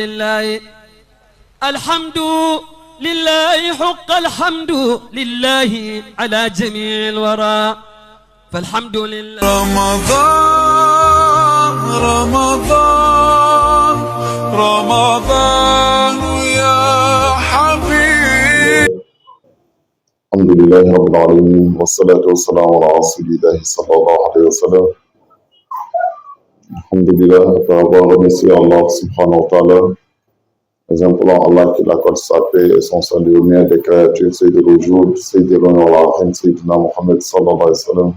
لله الحمد لله حق الحمد لله على جميع الورى فالحمد لله. رمضان رمضان رمضان يا حبيب. الحمد لله رب العالمين والصلاة والسلام على رسول الله صلى الله عليه وسلم. Alhamdulillah, après avoir remercié Allah subhanahu wa ta'ala, nous implorons Allah qu'il accorde sa paix et son salut au meilleur des créatures, Sayyid al-Wujud, Sayyid al-Rahim, Sayyidina Muhammad sallallahu alayhi wa sallam,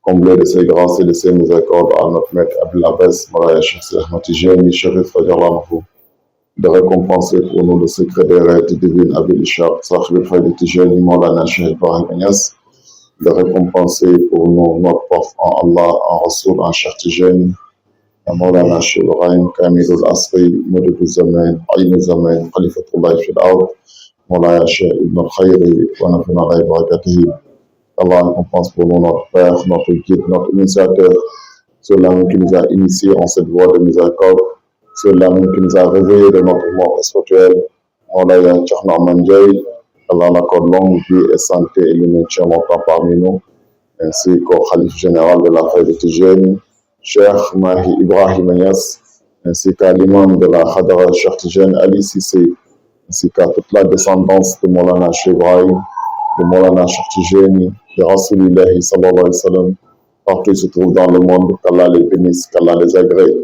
comblé de ses grâces et de ses miséricordes à notre maître Abul Abbas, Malaya Cheikh Ahmad Tijani, Sharif Fajr, de récompenser pour nous le secret des rêves divines Abil Ishaq, Sahib al-Fayda Tijani, Maulana Cheikh Ibrahim Agnès, de récompenser pour nous notre prof en Allah, en Rasoul, en Cheikh Tijani, Maulana Cheikh Ibrahim, Kamil al-Asri, Moudou Zaman, Aïn Zaman, Khalifatullah fil Ard, Maulana Cheikh Ibn al-Khayri, wa nafina alayhi barakatihi. Allah récompense pour nous notre Père, notre guide, notre initiateur, celui-là qui nous a initiés en cette voie de miséricorde, celui-là qui nous a réveillés de notre mort spirituelle, Maulana Cheikh Ahmad Ndiaye. Allah l'accorde longue vie et santé et le maintien longtemps parmi nous, ainsi qu'au Khalif général de la Fayda Tijani, Cheikh Mahi Ibrahim Agnès, ainsi qu'à l'imam de la Khadara Cheikh Tijani Ali Sissé, ainsi qu'à toute la descendance de Maulana Cheikh Ibrahim, de Maulana Cheikh Tijani, de Rasulillahi sallallahu alayhi wa sallam, partout ils se trouvent dans le monde, qu'Allah les bénisse, qu'Allah les agrée,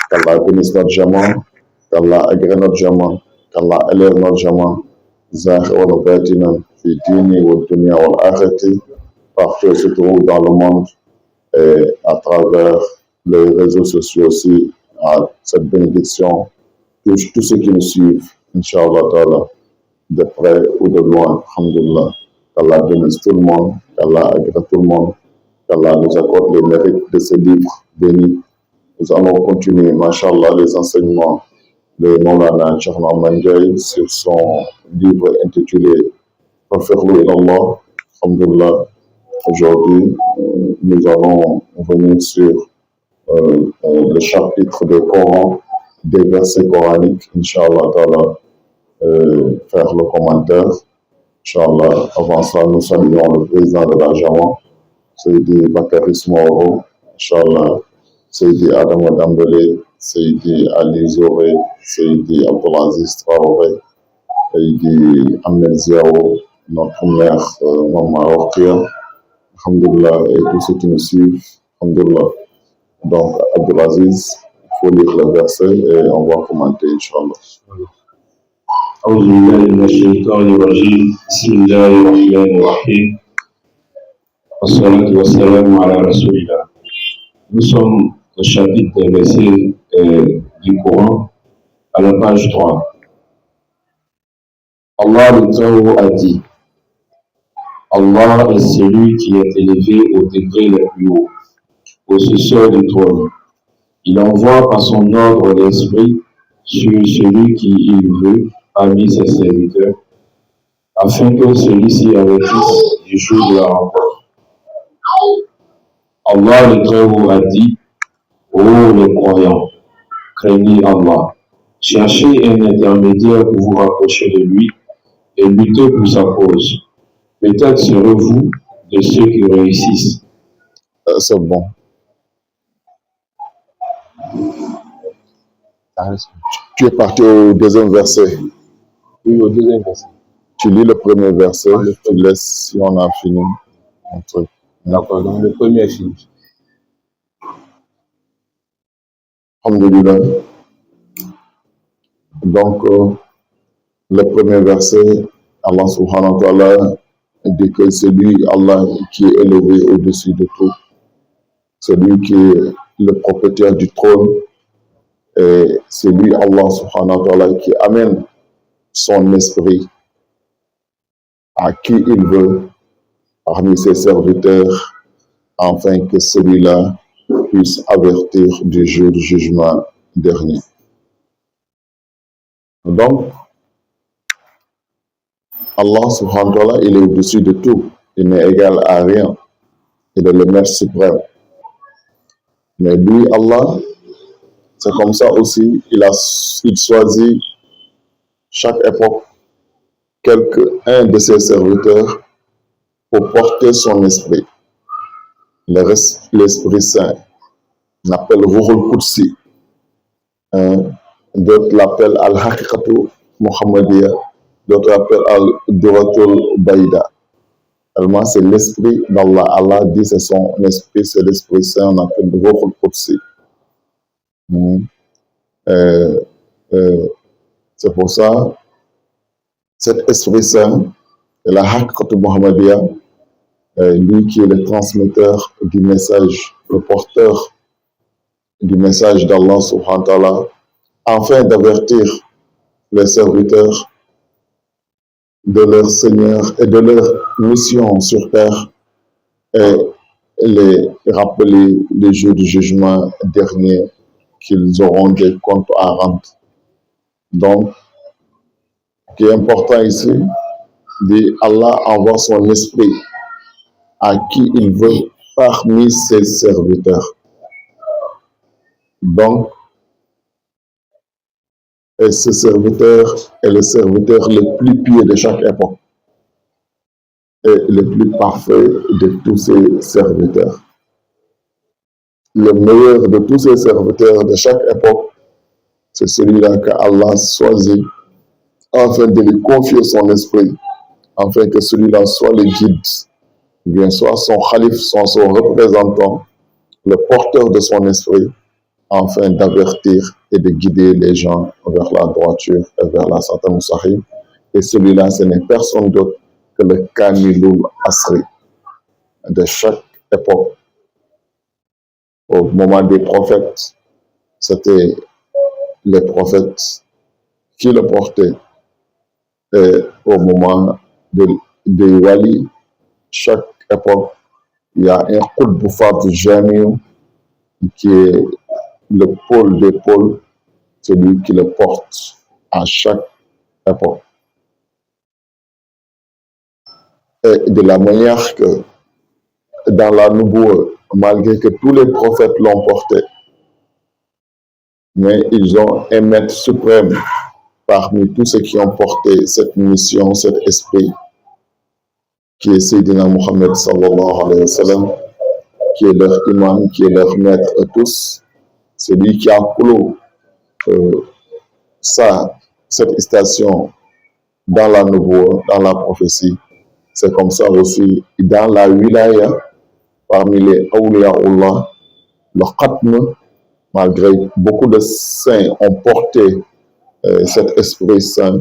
qu'Allah bénisse notre jaman, qu'Allah agrée notre jaman, qu'Allah élève notre jaman, Zahir wa batinan, fi dini wa dunya wa akhirati, partout ils se trouvent dans le monde et à travers les réseaux sociaux aussi, à cette bénédiction, tous ceux qui nous suivent, Inch'Allah Ta'ala, de près ou de loin, alhamdulillah, qu'Allah bénisse tout le monde, qu'Allah agrée tout le monde, qu'Allah nous accorde les mérites de ce livre béni. Nous allons continuer, Masha'Allah, les enseignements de Maulana Cheikh Ahmad Ndiaye sur son livre intitulé Fafiqhu ilallah, alhamdulillah. Aujourd'hui, nous allons venir sur le chapitre des Corans, des versets coraniques, Inch'Allah Ta'ala, faire le commentaire. Inch'Allah, avant ça, nous saluons le président de la Jama, Seydi Bakary Ismaoro, Inch'Allah, Seydi Adam Dambélé, Seydi Ali Zoré, Seydi Abdelaziz Traoré, Seydi Ahmed Ziao, notre mère Maman Orkia, alhamdulillah, et tous ceux qui nous suivent, alhamdulillah. Donc, Abdelaziz, il faut lire le verset et on va commenter, Inch'Allah. أعوذ بالله من الشيطان الرجيم بسم الله الرحمن الرحيم والصلاة والسلام على رسول الله. Nous sommes au chapitre des versets du Coran à la page 3. Allah le Très-Haut a dit: Allah est celui qui est élevé au degré le plus haut, possesseur du trône. Il envoie par son ordre l'esprit sur celui qui il veut parmi ses serviteurs, afin que celui-ci avertisse du jour de la rencontre. Allah le Très-Haut a dit: ô les croyants, craignez Allah, cherchez un intermédiaire pour vous rapprocher de lui et luttez pour sa cause. Peut-être serez-vous de ceux qui réussissent. C'est bon. Tu es parti au deuxième verset. Oui, au deuxième verset. Tu lis le premier verset, tu laisses si on a fini. D'accord, donc le premier est fini. Alhamdulillah. Donc, le premier verset, Allah subhanahu wa ta'ala dit que c'est lui, Allah, qui est élevé au-dessus de tout. C'est lui qui est le propriétaire du trône. Et c'est lui, Allah subhanahu wa ta'ala, qui amène son esprit à qui il veut parmi ses serviteurs, afin que celui-là puisse avertir du jour du jugement dernier. Donc, Allah subhanahu wa ta'ala, il est au-dessus de tout. Il n'est égal à rien. Il est le maître suprême. Mais lui, Allah, C'est comme ça aussi, il choisit chaque époque un de ses serviteurs pour porter son esprit. L'Esprit Saint, on appelle Ruhul Qudsi. D'autres l'appellent Al-Haqiqatu Muhammadiyya, d'autres l'appellent Al-Duratul Baïda. Tellement c'est l'esprit d'Allah. Allah dit c'est son esprit, c'est l'Esprit Saint, on appelle Ruhul Qudsi. C'est pour ça, cet Esprit Saint, la Haqiqatu Muhammadiyya, lui qui est le transmetteur du message, le porteur du message d'Allah subhanahu wa ta'ala, afin d'avertir les serviteurs de leur Seigneur et de leur mission sur terre et les rappeler les jours du jugement dernier qu'ils auront des comptes à rendre. Donc, ce qui est important ici, dit Allah envoie son esprit à qui il veut parmi ses serviteurs. Donc, et ce serviteur est le serviteur le plus pieux de chaque époque et le plus parfait de tous ses serviteurs. Le meilleur de tous ses serviteurs de chaque époque, c'est celui-là qu'Allah choisit afin de lui confier son esprit, afin que celui-là soit le guide, bien soit son khalif, soit son représentant, le porteur de son esprit, afin d'avertir et de guider les gens vers la droiture et vers la Sirata Mustaqim. Et celui-là, ce n'est personne d'autre que le Kamilul Asri de chaque époque. Au moment des prophètes, c'était les prophètes qui le portaient. Et au moment des wali, chaque époque, il y a un Qutb Fard Jami qui est le pôle des pôles, celui qui le porte à chaque époque. Et de la manière que dans la Nouboua, malgré que tous les prophètes l'ont porté, mais ils ont un maître suprême parmi tous ceux qui ont porté cette mission, cet esprit, qui est Sayyidina Muhammad sallallahu alayhi wa sallam, qui est leur imam, qui est leur maître à tous. C'est lui qui a clos cette station dans la Nouboua, dans la prophétie. C'est comme ça aussi dans la wilaya, parmi les awliyaullah, le khatm, malgré beaucoup de saints ont porté cet esprit saint,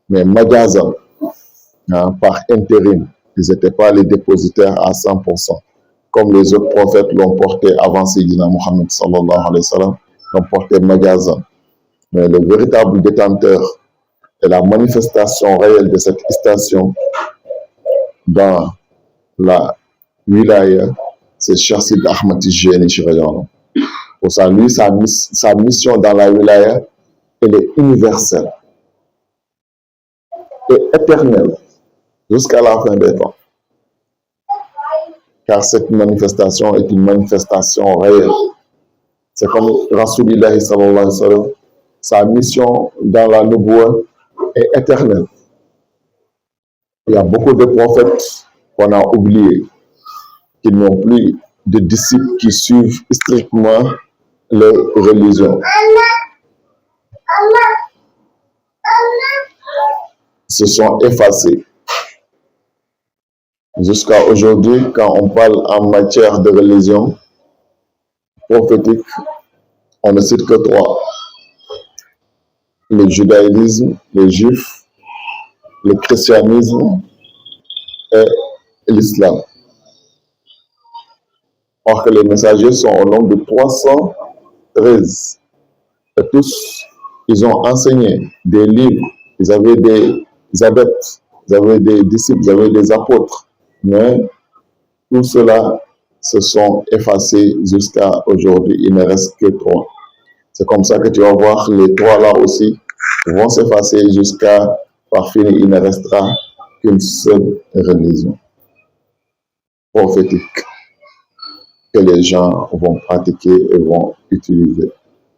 mais magazan, par intérim. Ils n'étaient pas les dépositaires à 100%. Comme les autres prophètes l'ont porté avant Sayyidina Muhammad sallallahu alayhi wa sallam, l'ont porté magasin. Mais le véritable détenteur et la manifestation réelle de cette station dans la wilaya, c'est Cheikh Sidi Ahmad Tijani Chirayana. Pour ça, lui, sa mission dans la wilaya, elle est universelle et éternelle jusqu'à la fin des temps. Car cette manifestation est une manifestation réelle. C'est comme Rasulullah sallallahu alayhi wa sallam, sa mission dans la Nouboua est éternelle. Il y a beaucoup de prophètes qu'on a oubliés, qui n'ont plus de disciples qui suivent strictement leur religion. Se sont effacés. Jusqu'à aujourd'hui, quand on parle en matière de religion prophétique, on ne cite que trois. Le judaïsme, les juifs, le christianisme et l'islam. Or que les messagers sont au nombre de 313. Et tous, ils ont enseigné des livres, ils avaient des adeptes, ils avaient des disciples, ils avaient des apôtres. Mais tout cela se sont effacés jusqu'à aujourd'hui. Il ne reste que trois. C'est comme ça que tu vas voir les trois là aussi vont s'effacer jusqu'à par finir. Il ne restera qu'une seule religion prophétique que les gens vont pratiquer et vont utiliser.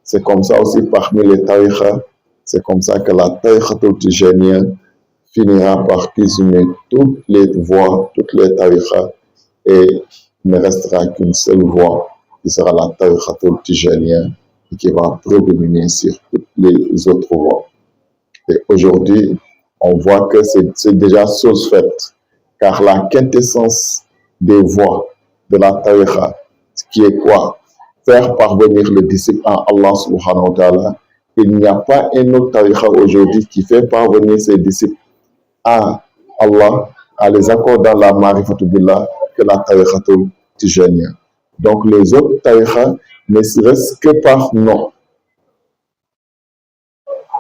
C'est comme ça aussi parmi les tariqas, c'est comme ça que la tariqatul tijaniya finira par cuisiner toutes les voies, toutes les tariqas, et il ne restera qu'une seule voie, qui sera la tariqatul tijaniya, et qui va prédominer sur toutes les autres voies. Et aujourd'hui, on voit que c'est déjà chose faite, car la quintessence des voies de la tariqa, ce qui est quoi? Faire parvenir le disciple à Allah subhanahu wa ta'ala. Il n'y a pas un autre tariqa aujourd'hui qui fait parvenir ses disciples à Allah, à les accordant la marifatu billah, que la tariqatul tijaniya. Donc les autres tariqas ne seraient que par nom.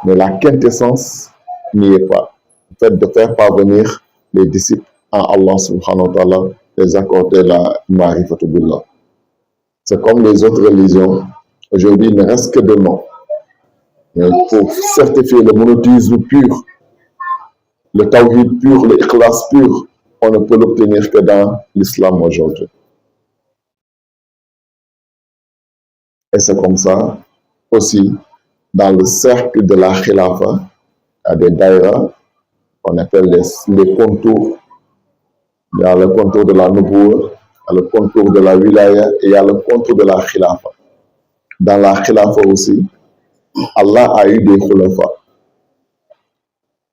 Mais la quintessence n'y est pas. Le fait de faire parvenir les disciples à Allah subhanahu wa ta'ala, les accorder la marifatu billah. C'est comme les autres religions. Aujourd'hui, il ne reste que de nom. Mais pour certifier le monothéisme pur, le tawhid pur, le ikhlas pur, on ne peut l'obtenir que dans l'islam aujourd'hui. Et c'est comme ça aussi, dans le cercle de la khilafa, il y a des daïras qu'on appelle les contours. Il y a le contour de la nubuwa, il y a le contour de la wilaya et il y a le contour de la khilafa. Dans la khilafa aussi, Allah a eu des khulafas.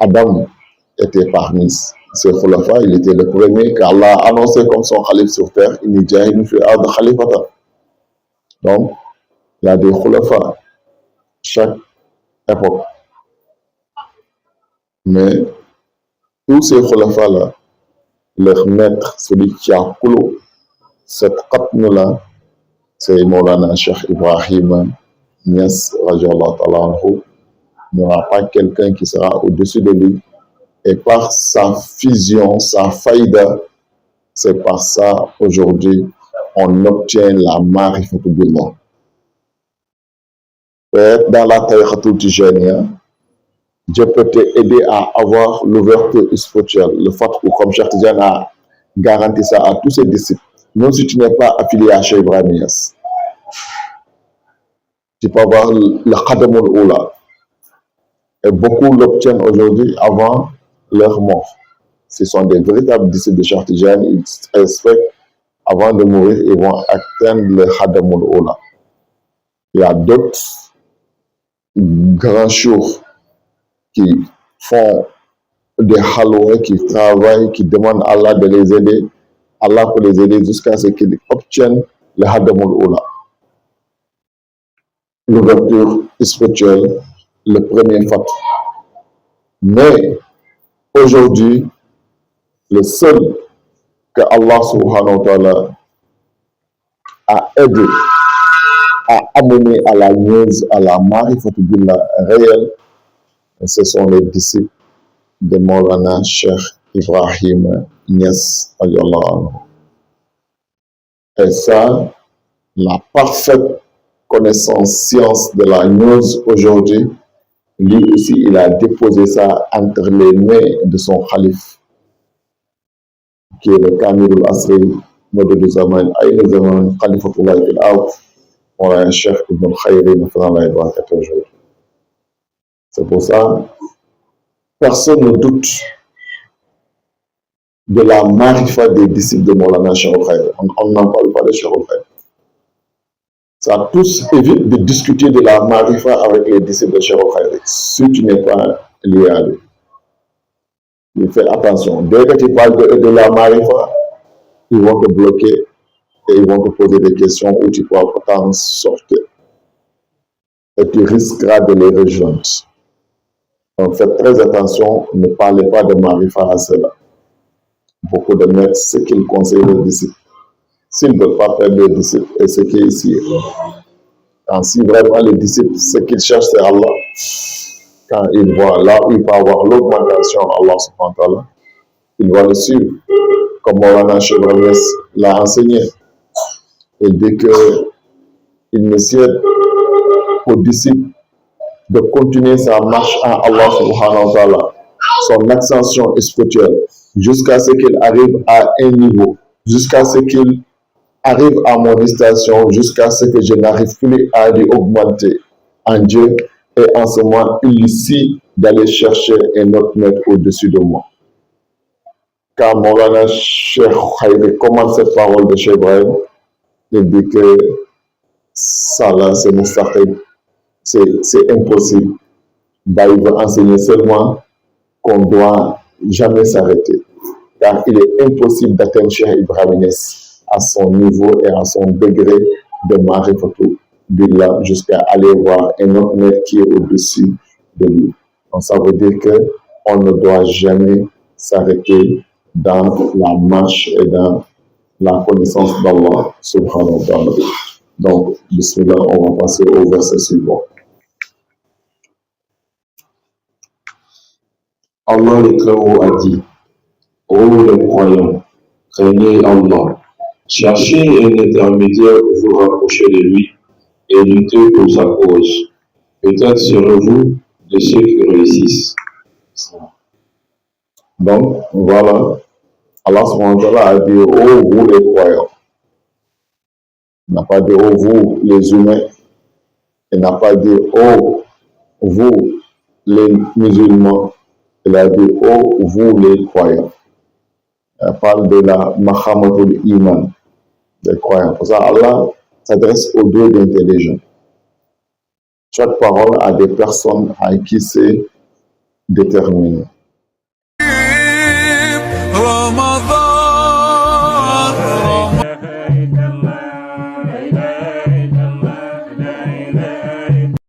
Adam était parmi ces khulafas, il était le premier qu'Allah a annoncé comme son khalif sur terre. Il n'y a une khalifata. Donc, il y a des khulafas chaque époque. Mais tous ces khulafas-là, leur maître, celui qui a clos cette qatm-là, c'est Maulana Cheikh Ibrahim Niass, radiallahu ta'ala anhu. Il n'y aura pas quelqu'un qui sera au-dessus de lui. Et par sa fusion, sa faïda, c'est par ça, aujourd'hui, on obtient la marifatu billah. Dans la tariqatul tijaniya, Dieu peut t'aider à avoir l'ouverture spirituelle, le fatwa, comme Cheikh Tidiane a garanti ça à tous ses disciples. Même si tu n'es pas affilié à Cheikh Ibrahim Niass, tu peux avoir le Khadamul Oula. Et beaucoup l'obtiennent aujourd'hui avant leur mort. Ce sont des véritables disciples de Cheikh Tidiane. Ils respectent, avant de mourir, ils vont atteindre le Khadamul Oula. Il y a d'autres grands chours qui font des halwa, qui travaillent, qui demandent à Allah de les aider. Allah peut les aider jusqu'à ce qu'ils obtiennent le Hadamul Oula. L'ouverture spirituelle, le premier fait. Mais aujourd'hui, le seul que Allah subhanahu wa ta'ala a aidé à amener à la news, à la marifatu billah réelle, ce sont les disciples de Maulana Cheikh Ibrahim Niass. Et ça, la parfaite connaissance, science de la news aujourd'hui, lui aussi, il a déposé ça entre les mains de son khalif, qui est le Kamilul Asri, Modou Zaman, Aïn Zaman, Khalifatullah fil Ard, Maulana Cheikh Ibn Khayri, aujourd'hui. C'est pour ça, personne ne doute de la marifa des disciples de Maulana Cheikh Khayri. On n'en parle pas de Cheikh Khayri. Ça tous évite de discuter de la marifa avec les disciples de Cheikh Khayri, si tu n'es pas lié à lui. Il fait attention. Dès que tu parles de la marifa, ils vont te bloquer et ils vont te poser des questions où tu pourras pourtant sortir. Et tu risqueras de les rejoindre. Donc faites très attention, ne parlez pas de marifa à cela. Beaucoup de maîtres, ce qu'ils conseillent aux disciples. S'ils ne veulent pas faire des disciples, et ce qui est ici. Quand si vraiment les disciples, ce qu'ils cherchent, c'est Allah. Quand ils voient là où il peut avoir l'augmentation Allah subhanahu wa ta'ala, ils vont le suivre. Comme Maulana Cheikh Ibrahim l'a enseigné. Il dit qu'il ne cède aux disciples de continuer sa marche à Allah subhanahu wa ta'ala, son ascension spirituelle, jusqu'à ce qu'il arrive à un niveau, jusqu'à ce qu'il arrive à mon station, jusqu'à ce que je n'arrive plus à lui augmenter. en Dieu et en ce moment illicite d'aller chercher un autre maître au-dessus de moi. Car Maulana Cheikh Haïdé commence cette parole de Cheikh Ibrahim, il dit que ça là c'est mustaqim, c'est impossible. Bah, il veut enseigner seulement qu'on ne doit jamais s'arrêter. Car il est impossible d'atteindre Cheikh Ibrahim Niass à son niveau et à son degré de marifatou billah jusqu'à aller voir un autre maître qui est au-dessus de lui. Donc ça veut dire qu'on ne doit jamais s'arrêter dans la marche et dans la connaissance d'Allah subhanahu wa ta'ala. Donc, bismillah, on va passer au verset suivant. Allah le Très-Haut a dit, ô les croyants, craignez Allah, cherchez un intermédiaire pour vous rapprocher de lui et luttez pour sa cause. Peut-être serez-vous de ceux qui réussissent. Donc, voilà, Allah subhanahu wa ta'ala a dit, ô vous les croyants. Il n'a pas dit, ô vous les humains. Il n'a pas dit, ô vous les musulmans. Il a dit, ô vous les croyants. Il parle de la mahamatul iman, des croyants. Pour ça, Allah s'adresse aux deux d'intelligents. Chaque parole a des personnes à qui c'est déterminé.